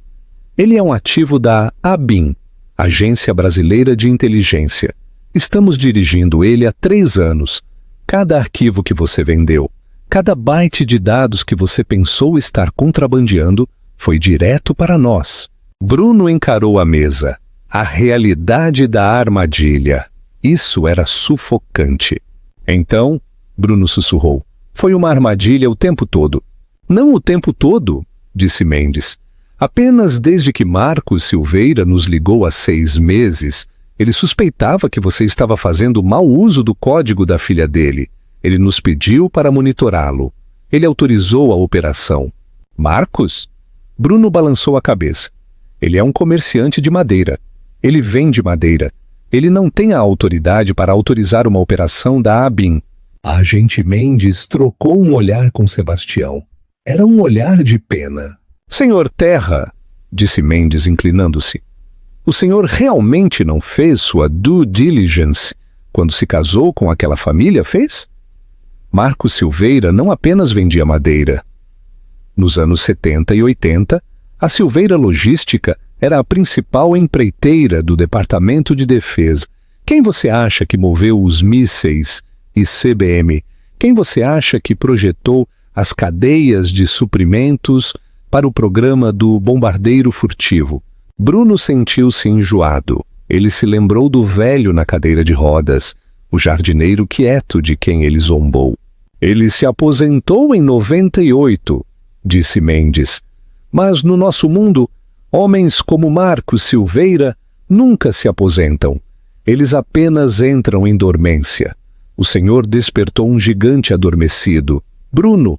Ele é um ativo da ABIN, Agência Brasileira de Inteligência. Estamos dirigindo ele há 3 anos. Cada arquivo que você vendeu, cada byte de dados que você pensou estar contrabandeando, foi direto para nós. Bruno encarou a mesa. A realidade da armadilha. Isso era sufocante. Então, Bruno sussurrou, foi uma armadilha o tempo todo. Não o tempo todo, disse Mendes. Apenas desde que Marcos Silveira nos ligou há 6 meses, ele suspeitava que você estava fazendo mau uso do código da filha dele. Ele nos pediu para monitorá-lo. Ele autorizou a operação. Marcos? Bruno balançou a cabeça. Ele é um comerciante de madeira. Ele vende madeira. Ele não tem a autoridade para autorizar uma operação da ABIN. A agente Mendes trocou um olhar com Sebastião. Era um olhar de pena. Senhor Terra, disse Mendes inclinando-se, o senhor realmente não fez sua due diligence quando se casou com aquela família, fez? Marcos Silveira não apenas vendia madeira. Nos anos 70 e 80, a Silveira Logística era a principal empreiteira do Departamento de Defesa. Quem você acha que moveu os mísseis e CBM? Quem você acha que projetou as cadeias de suprimentos para o programa do bombardeiro furtivo? Bruno sentiu-se enjoado. Ele se lembrou do velho na cadeira de rodas, o jardineiro quieto de quem ele zombou. Ele se aposentou em 98, disse Mendes. Mas no nosso mundo, homens como Marcos Silveira nunca se aposentam. Eles apenas entram em dormência. O senhor despertou um gigante adormecido, Bruno.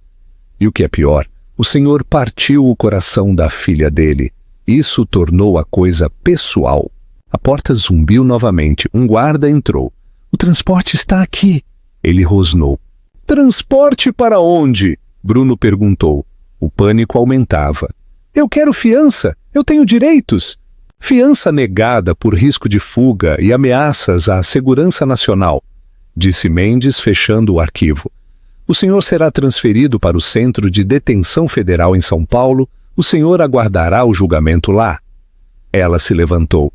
E o que é pior, o senhor partiu o coração da filha dele. Isso tornou a coisa pessoal. A porta zumbiu novamente. Um guarda entrou. O transporte está aqui. Ele rosnou. Transporte para onde? Bruno perguntou. O pânico aumentava. Eu quero fiança. Eu tenho direitos. Fiança negada por risco de fuga e ameaças à segurança nacional, disse Mendes, fechando o arquivo. O senhor será transferido para o Centro de Detenção Federal em São Paulo. O senhor aguardará o julgamento lá. Ela se levantou.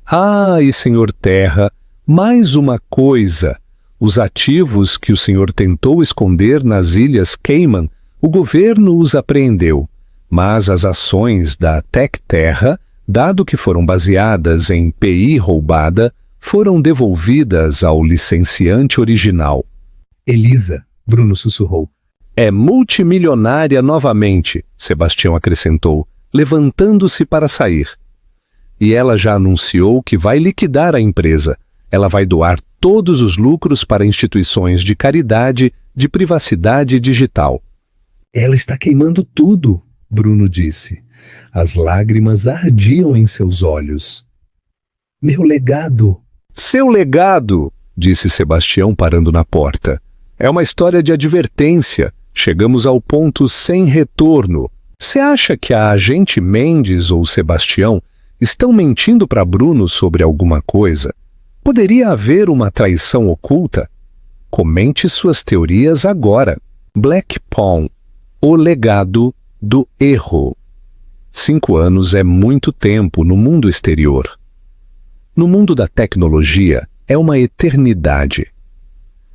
Ah, e senhor Terra, mais uma coisa. Os ativos que o senhor tentou esconder nas Ilhas Cayman, o governo os apreendeu. Mas as ações da Tec Terra, dado que foram baseadas em PI roubada, foram devolvidas ao licenciante original. Elisa, Bruno sussurrou. É multimilionária novamente, Sebastião acrescentou, levantando-se para sair. E ela já anunciou que vai liquidar a empresa. Ela vai doar todos os lucros para instituições de caridade, de privacidade digital. Ela está queimando tudo, Bruno disse. As lágrimas ardiam em seus olhos. Meu legado! Seu legado, disse Sebastião parando na porta. É uma história de advertência. Chegamos ao ponto sem retorno. Você acha que a agente Mendes ou Sebastião estão mentindo para Bruno sobre alguma coisa? Poderia haver uma traição oculta? Comente suas teorias agora. Black Pawn, o legado do erro. 5 anos é muito tempo no mundo exterior. No mundo da tecnologia, é uma eternidade.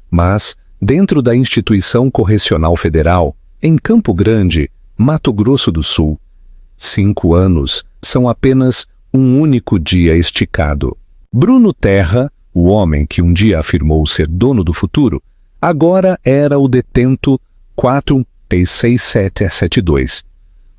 Mas, dentro da Instituição Correcional Federal, em Campo Grande, Mato Grosso do Sul, 5 anos são apenas um único dia esticado. Bruno Terra, o homem que um dia afirmou ser dono do futuro, agora era o detento 4P6772.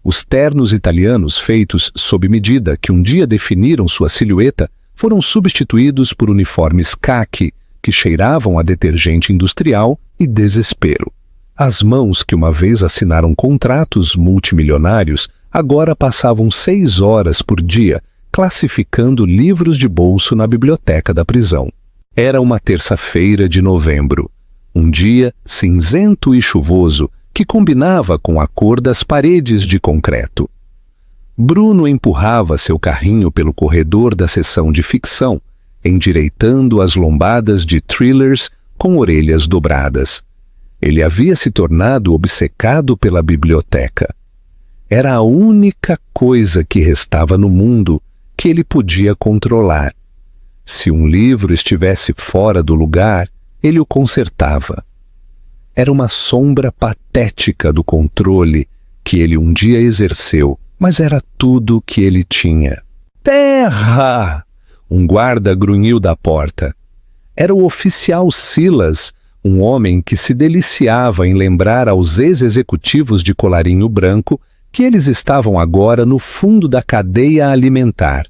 Os ternos italianos feitos sob medida que um dia definiram sua silhueta foram substituídos por uniformes caqui que cheiravam a detergente industrial e desespero. As mãos que uma vez assinaram contratos multimilionários agora passavam 6 horas por dia classificando livros de bolso na biblioteca da prisão. Era uma terça-feira de novembro, um dia cinzento e chuvoso que combinava com a cor das paredes de concreto. Bruno empurrava seu carrinho pelo corredor da seção de ficção, endireitando as lombadas de thrillers com orelhas dobradas. Ele havia se tornado obcecado pela biblioteca. Era a única coisa que restava no mundo que ele podia controlar. Se um livro estivesse fora do lugar, ele o consertava. Era uma sombra patética do controle que ele um dia exerceu, mas era tudo que ele tinha. Terra! Um guarda grunhiu da porta. Era o oficial Silas, um homem que se deliciava em lembrar aos ex-executivos de colarinho branco que eles estavam agora no fundo da cadeia alimentar.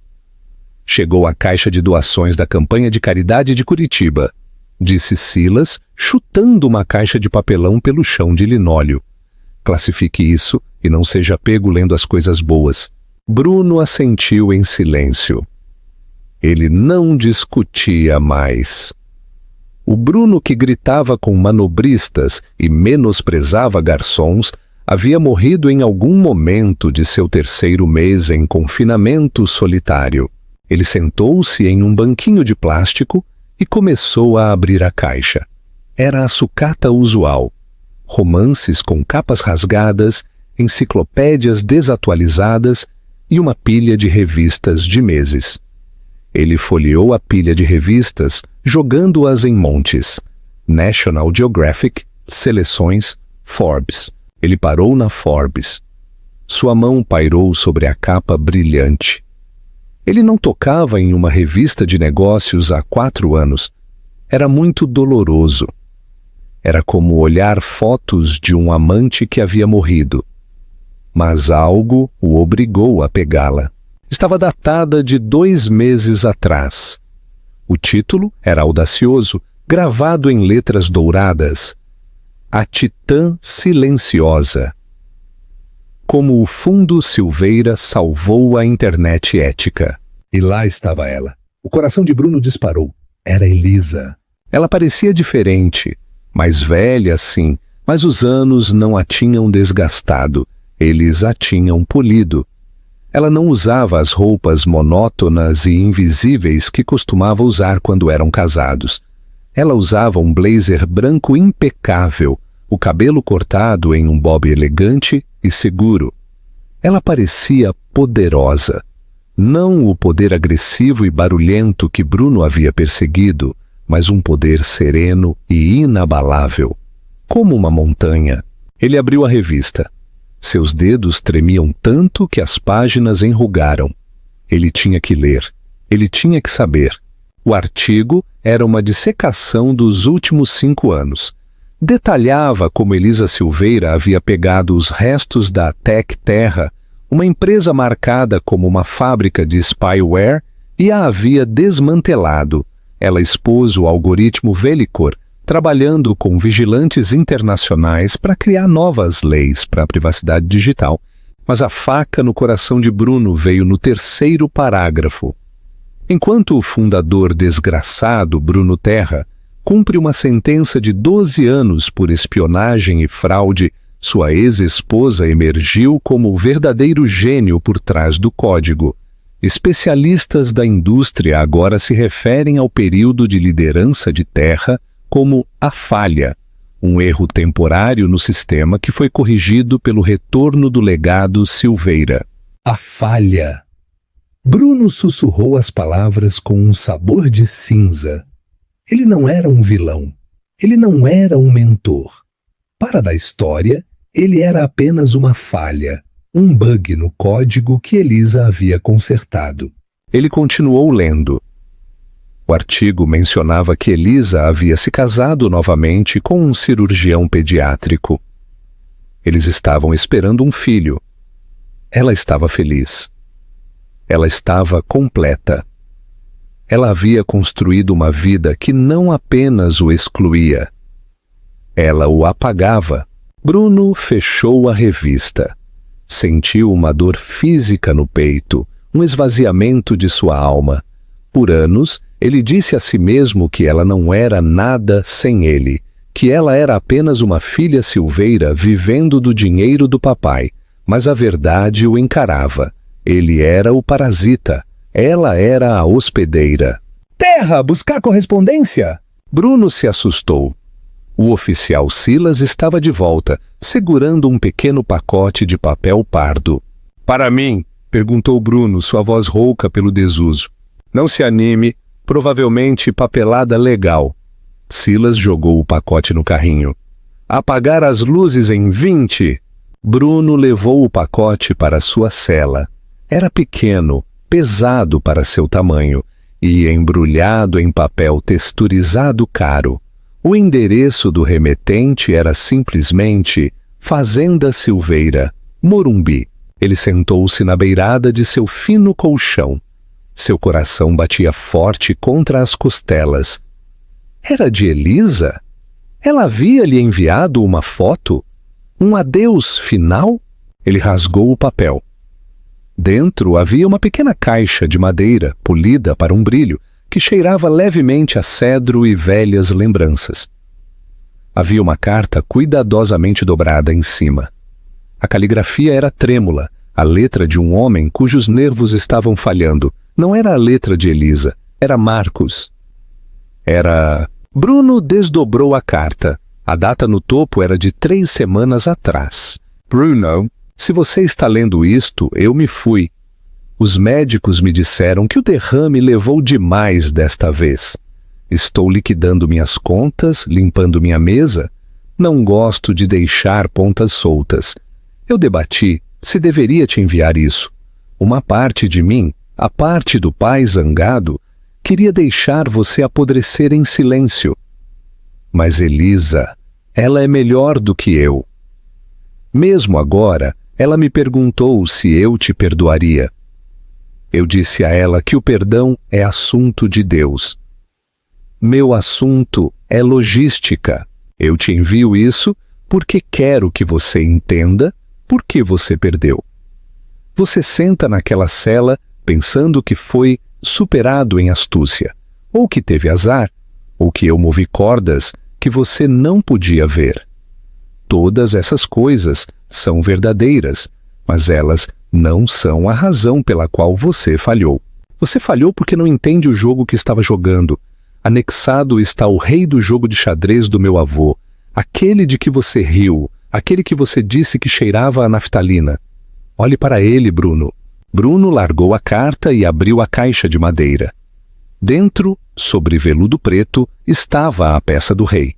Chegou a caixa de doações da campanha de caridade de Curitiba, disse Silas, chutando uma caixa de papelão pelo chão de linóleo. Classifique isso e não seja pego lendo as coisas boas. Bruno assentiu em silêncio. Ele não discutia mais. O Bruno que gritava com manobristas e menosprezava garçons havia morrido em algum momento de seu 3º mês em confinamento solitário. Ele sentou-se em um banquinho de plástico e começou a abrir a caixa. Era a sucata usual. Romances com capas rasgadas, enciclopédias desatualizadas e uma pilha de revistas de meses. Ele folheou a pilha de revistas, jogando-as em montes. National Geographic, Seleções, Forbes. Ele parou na Forbes. Sua mão pairou sobre a capa brilhante. Ele não tocava em uma revista de negócios há 4 anos. Era muito doloroso. Era como olhar fotos de um amante que havia morrido. Mas algo o obrigou a pegá-la. Estava datada de 2 meses atrás. O título era audacioso, gravado em letras douradas. A Titã Silenciosa. Como o Fundo Silveira salvou a internet ética. E lá estava ela. O coração de Bruno disparou. Era Elisa. Ela parecia diferente, mais velha, sim, mas os anos não a tinham desgastado, eles a tinham polido. Ela não usava as roupas monótonas e invisíveis que costumava usar quando eram casados. Ela usava um blazer branco impecável, o cabelo cortado em um bob elegante e seguro. Ela parecia poderosa. Não o poder agressivo e barulhento que Bruno havia perseguido, mas um poder sereno e inabalável. Como uma montanha. Ele abriu a revista. Seus dedos tremiam tanto que as páginas enrugaram. Ele tinha que ler. Ele tinha que saber. O artigo era uma dissecação dos últimos 5 anos. Detalhava como Elisa Silveira havia pegado os restos da Tec Terra, Uma empresa marcada como uma fábrica de spyware e a havia desmantelado. Ela expôs o algoritmo Velicor, trabalhando com vigilantes internacionais para criar novas leis para a privacidade digital. Mas a faca no coração de Bruno veio no terceiro parágrafo. Enquanto o fundador desgraçado, Bruno Terra, cumpre uma sentença de 12 anos por espionagem e fraude, sua ex-esposa emergiu como o verdadeiro gênio por trás do código. Especialistas da indústria agora se referem ao período de liderança de Terra como a falha, um erro temporário no sistema que foi corrigido pelo retorno do legado Silveira. A falha. Bruno sussurrou as palavras com um sabor de cinza. Ele não era um vilão. Ele não era um mentor. Para da história, ele era apenas uma falha, um bug no código que Elisa havia consertado. Ele continuou lendo. O artigo mencionava que Elisa havia se casado novamente com um cirurgião pediátrico. Eles estavam esperando um filho. Ela estava feliz. Ela estava completa. Ela havia construído uma vida que não apenas o excluía. Ela o apagava. Bruno fechou a revista. Sentiu uma dor física no peito, um esvaziamento de sua alma. Por anos, ele disse a si mesmo que ela não era nada sem ele, que ela era apenas uma filha Silveira vivendo do dinheiro do papai, mas a verdade o encarava. Ele era o parasita, ela era a hospedeira. Terra, buscar correspondência! Bruno se assustou. O oficial Silas estava de volta, segurando um pequeno pacote de papel pardo. Para mim, perguntou Bruno, sua voz rouca pelo desuso. Não se anime, provavelmente papelada legal. Silas jogou o pacote no carrinho. Apagar as luzes em 20. Bruno levou o pacote para sua cela. Era pequeno, pesado para seu tamanho e embrulhado em papel texturizado caro. O endereço do remetente era simplesmente Fazenda Silveira, Morumbi. Ele sentou-se na beirada de seu fino colchão. Seu coração batia forte contra as costelas. Era de Elisa? Ela havia lhe enviado uma foto? Um adeus final? Ele rasgou o papel. Dentro havia uma pequena caixa de madeira, polida para um brilho, que cheirava levemente a cedro e velhas lembranças. Havia uma carta cuidadosamente dobrada em cima. A caligrafia era trêmula, a letra de um homem cujos nervos estavam falhando. Não era a letra de Elisa, era Marcos. Bruno desdobrou a carta. A data no topo era de 3 semanas atrás. Bruno, se você está lendo isto, eu me fui. Os médicos me disseram que o derrame levou demais desta vez. Estou liquidando minhas contas, limpando minha mesa. Não gosto de deixar pontas soltas. Eu debati se deveria te enviar isso. Uma parte de mim, a parte do pai zangado, queria deixar você apodrecer em silêncio. Mas Elisa, ela é melhor do que eu. Mesmo agora, ela me perguntou se eu te perdoaria. Eu disse a ela que o perdão é assunto de Deus. Meu assunto é logística. Eu te envio isso porque quero que você entenda por que você perdeu. Você senta naquela cela pensando que foi superado em astúcia, ou que teve azar, ou que eu movi cordas que você não podia ver. Todas essas coisas são verdadeiras, mas elas não são a razão pela qual você falhou. Você falhou porque não entende o jogo que estava jogando. Anexado está o rei do jogo de xadrez do meu avô, aquele de que você riu, aquele que você disse que cheirava a naftalina. Olhe para ele, Bruno. Bruno largou a carta e abriu a caixa de madeira. Dentro, sobre veludo preto, estava a peça do rei.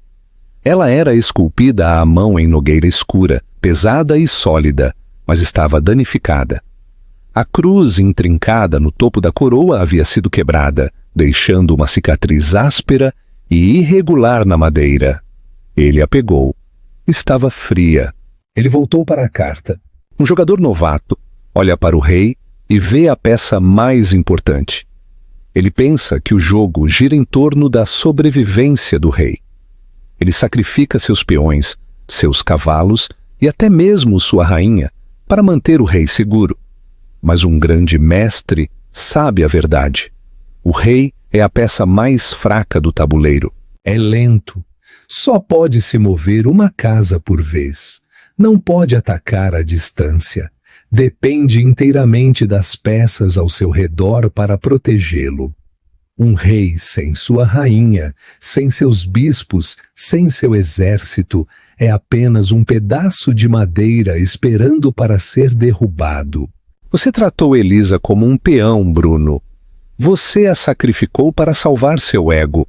Ela era esculpida à mão em nogueira escura, pesada e sólida, mas estava danificada. A cruz intrincada no topo da coroa havia sido quebrada, deixando uma cicatriz áspera e irregular na madeira. Ele a pegou. Estava fria. Ele voltou para a carta. Um jogador novato, olha para o rei e vê a peça mais importante. Ele pensa que o jogo gira em torno da sobrevivência do rei. Ele sacrifica seus peões, seus cavalos e até mesmo sua rainha para manter o rei seguro. Mas um grande mestre sabe a verdade. O rei é a peça mais fraca do tabuleiro. É lento. Só pode se mover uma casa por vez. Não pode atacar à distância. Depende inteiramente das peças ao seu redor para protegê-lo. Um rei sem sua rainha, sem seus bispos, sem seu exército, é apenas um pedaço de madeira esperando para ser derrubado. Você tratou Elisa como um peão, Bruno. Você a sacrificou para salvar seu ego.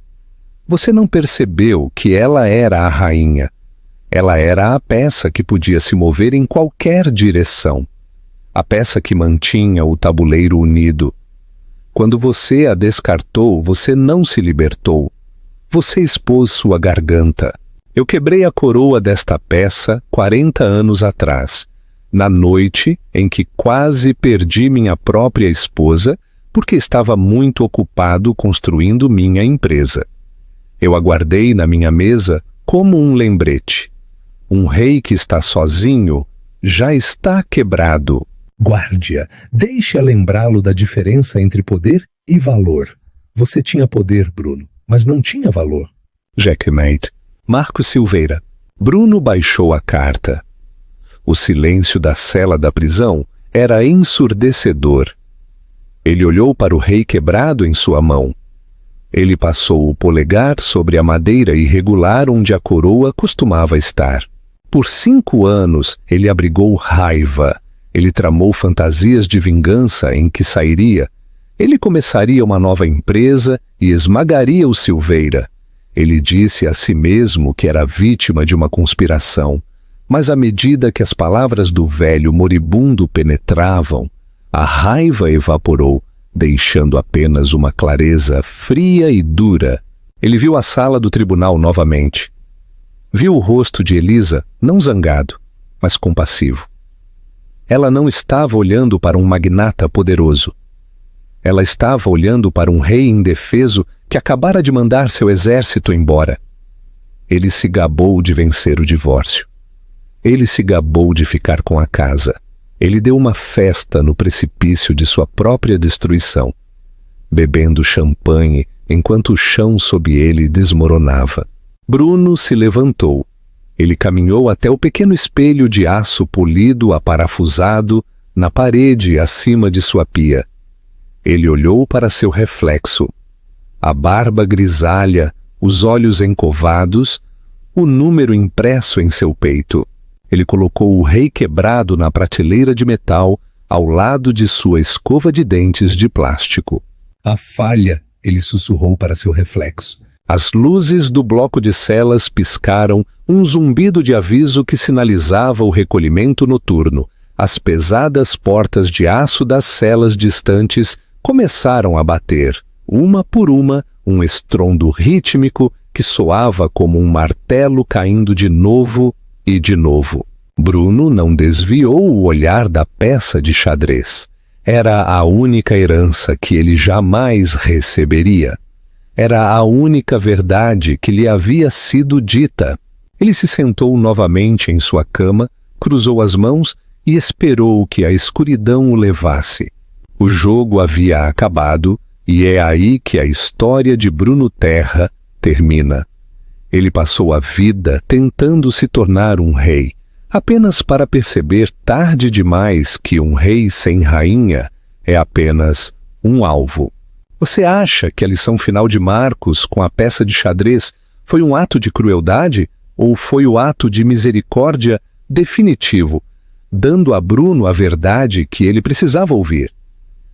Você não percebeu que ela era a rainha. Ela era a peça que podia se mover em qualquer direção. A peça que mantinha o tabuleiro unido. Quando você a descartou, você não se libertou. Você expôs sua garganta. Eu quebrei a coroa desta peça 40 anos atrás, na noite em que quase perdi minha própria esposa porque estava muito ocupado construindo minha empresa. Eu a guardei na minha mesa como um lembrete. Um rei que está sozinho já está quebrado. Guarde-a, deixe-a lembrá-lo da diferença entre poder e valor. Você tinha poder, Bruno, mas não tinha valor. Checkmate. Marco Silveira. Bruno baixou a carta. O silêncio da cela da prisão era ensurdecedor. Ele olhou para o rei quebrado em sua mão. Ele passou o polegar sobre a madeira irregular onde a coroa costumava estar. Por 5 anos ele abrigou raiva. Ele tramou fantasias de vingança em que sairia. Ele começaria uma nova empresa e esmagaria o Silveira. Ele disse a si mesmo que era vítima de uma conspiração. Mas à medida que as palavras do velho moribundo penetravam, a raiva evaporou, deixando apenas uma clareza fria e dura. Ele viu a sala do tribunal novamente. Viu o rosto de Elisa, não zangado, mas compassivo. Ela não estava olhando para um magnata poderoso. Ela estava olhando para um rei indefeso que acabara de mandar seu exército embora. Ele se gabou de vencer o divórcio. Ele se gabou de ficar com a casa. Ele deu uma festa no precipício de sua própria destruição, bebendo champanhe enquanto o chão sob ele desmoronava. Bruno se levantou. Ele caminhou até o pequeno espelho de aço polido aparafusado na parede acima de sua pia. Ele olhou para seu reflexo. A barba grisalha, os olhos encovados, o número impresso em seu peito. Ele colocou o rei quebrado na prateleira de metal ao lado de sua escova de dentes de plástico. A falha, ele sussurrou para seu reflexo. As luzes do bloco de celas piscaram, um zumbido de aviso que sinalizava o recolhimento noturno. As pesadas portas de aço das celas distantes começaram a bater, uma por uma, um estrondo rítmico que soava como um martelo caindo de novo e de novo. Bruno não desviou o olhar da peça de xadrez. Era a única herança que ele jamais receberia. Era a única verdade que lhe havia sido dita. Ele se sentou novamente em sua cama, cruzou as mãos e esperou que a escuridão o levasse. O jogo havia acabado e é aí que a história de Bruno Terra termina. Ele passou a vida tentando se tornar um rei, apenas para perceber tarde demais que um rei sem rainha é apenas um alvo. Você acha que a lição final de Marcos com a peça de xadrez foi um ato de crueldade ou foi o ato de misericórdia definitivo, dando a Bruno a verdade que ele precisava ouvir?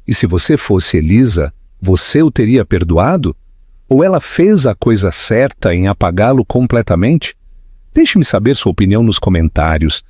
E se você fosse Elisa, você o teria perdoado? Ou ela fez a coisa certa em apagá-lo completamente? Deixe-me saber sua opinião nos comentários.